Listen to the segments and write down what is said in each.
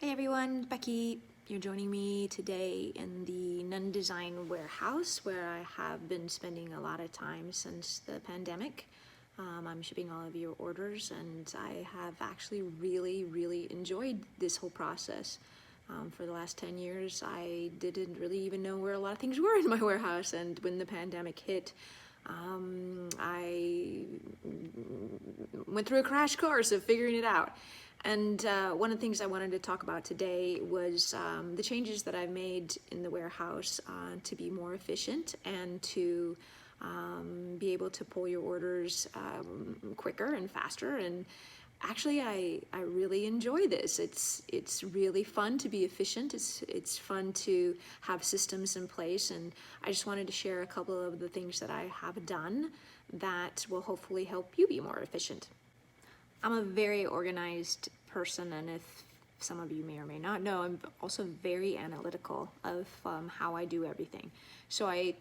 Hey everyone, Becky. You're joining me today in the Nunn Design warehouse where I have been spending a lot of time since the pandemic. I'm shipping all of your orders and I have actually really enjoyed this whole process. For the last 10 years, I didn't really even know where a lot of things were in my warehouse, and when the pandemic hit, I went through a crash course of figuring it out. And one of the things I wanted to talk about today was the changes that I've made in the warehouse to be more efficient and to be able to pull your orders quicker and faster. And actually, I really enjoy this. It's really fun to be efficient. It's fun to have systems in place, and I just wanted to share a couple of the things that I have done that will hopefully help you be more efficient. I'm a very organized person, and if some of you may or may not know, I'm also very analytical of how I do everything. So I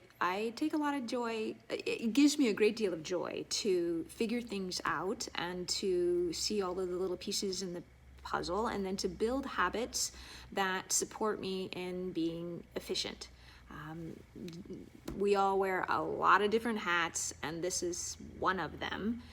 take a lot of joy. It gives me a great deal of joy to figure things out and to see all of the little pieces in the puzzle, and then to build habits that support me in being efficient. We all wear a lot of different hats, and this is one of them.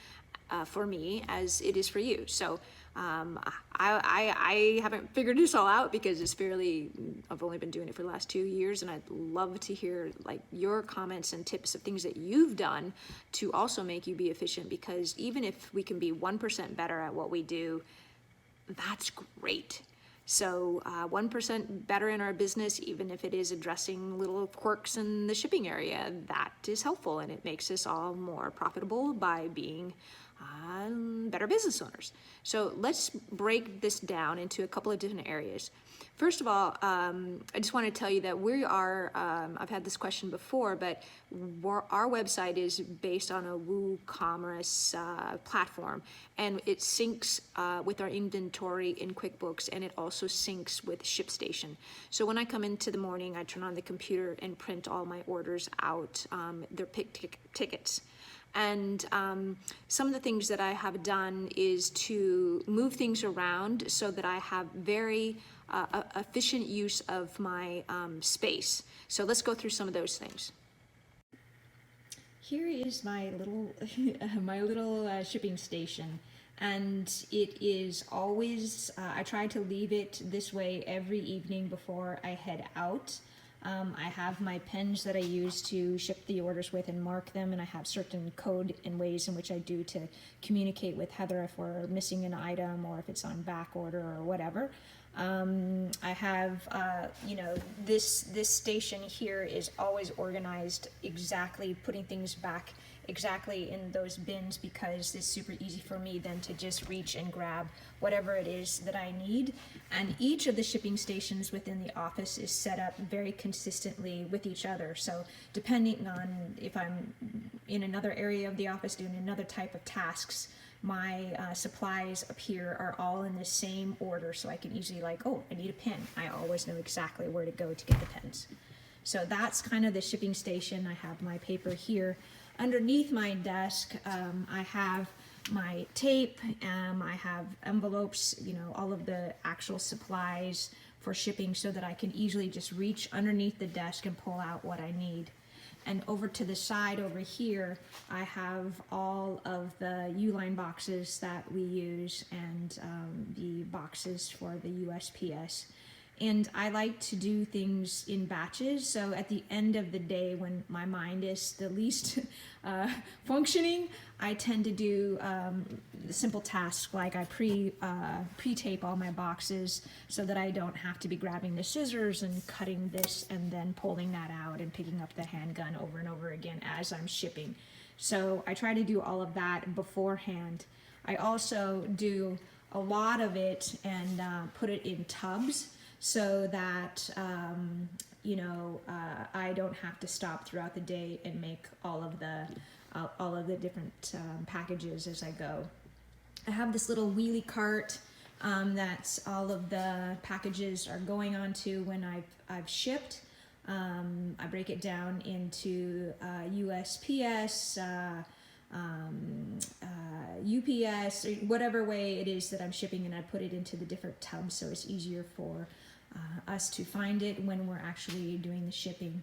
For me, as it is for you. So I haven't figured this all out because I've only been doing it for the last 2 years, and I'd love to hear like your comments and tips of things that you've done to also make you be efficient, because even if we can be 1% better at what we do, that's great. So 1% better in our business, even if it is addressing little quirks in the shipping area, that is helpful, and it makes us all more profitable by being better business owners. So let's break this down into a couple of different areas. First of all, I just want to tell you that we are, I've had this question before, but our website is based on a WooCommerce platform, and it syncs with our inventory in QuickBooks, and it also syncs with ShipStation. So when I come into the morning, I turn on the computer and print all my orders out. They're pick tickets. And some of the things that I have done is to move things around so that I have very efficient use of my space. So let's go through some of those things. Here is my little shipping station, and it is always, I try to leave it this way every evening before I head out. I have my pens that I use to ship the orders with and mark them, and I have certain code and ways in which I do to communicate with Heather if we're missing an item or if it's on back order or whatever. I have, this station here is always organized exactly, putting things back exactly in those bins, because it's super easy for me then to just reach and grab whatever it is that I need. And each of the shipping stations within the office is set up very consistently with each other. So depending on if I'm in another area of the office doing another type of tasks, my supplies up here are all in the same order, so I can easily oh, I need a pen. I always know exactly where to go to get the pens. So that's kind of the shipping station. I have my paper here. Underneath my desk, I have my tape, I have envelopes, all of the actual supplies for shipping, so that I can easily just reach underneath the desk and pull out what I need. And over to the side over here, I have all of the Uline boxes that we use, and the boxes for the USPS. And I like to do things in batches, so at the end of the day, when my mind is the least functioning, I tend to do simple tasks like I pre-tape all my boxes so that I don't have to be grabbing the scissors and cutting this and then pulling that out and picking up the handgun over and over again as I'm shipping. So I try to do all of that beforehand. I also do a lot of it and put it in tubs, so that I don't have to stop throughout the day and make all of the different packages as I go. I have this little wheelie cart that all of the packages are going onto when I've shipped. I break it down into USPS, UPS, or whatever way it is that I'm shipping, and I put it into the different tubs so it's easier for us to find it when we're actually doing the shipping.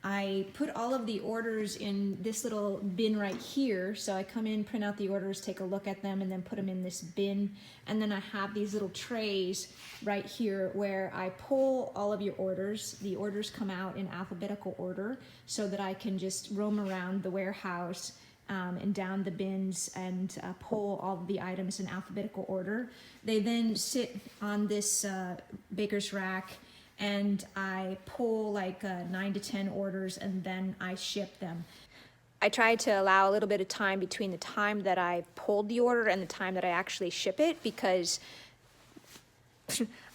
I put all of the orders in this little bin right here. So I come in, print out the orders, take a look at them, and then put them in this bin. And then I have these little trays right here where I pull all of your orders. The orders come out in alphabetical order so that I can just roam around the warehouse and down the bins and pull all of the items in alphabetical order. They then sit on this baker's rack, and I pull like 9 to 10 orders, and then I ship them. I try to allow a little bit of time between the time that I pulled the order and the time that I actually ship it, because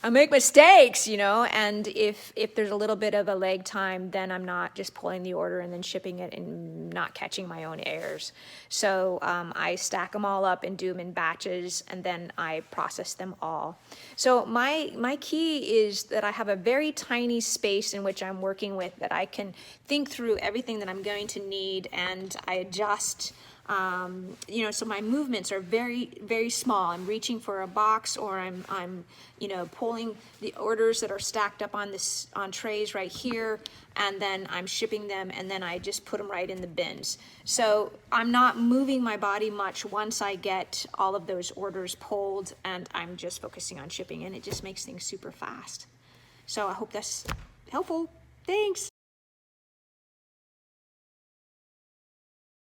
I make mistakes, you know, and if there's a little bit of a lag time, then I'm not just pulling the order and then shipping it and not catching my own errors. So I stack them all up and do them in batches, and then I process them all. So my key is that I have a very tiny space in which I'm working with, that I can think through everything that I'm going to need, and I adjust. You know, so my movements are very, very small. I'm reaching for a box, or I'm, you know, pulling the orders that are stacked up on trays right here, and then I'm shipping them, and then I just put them right in the bins. So I'm not moving my body much once I get all of those orders pulled, and I'm just focusing on shipping, and it just makes things super fast. So I hope that's helpful. Thanks.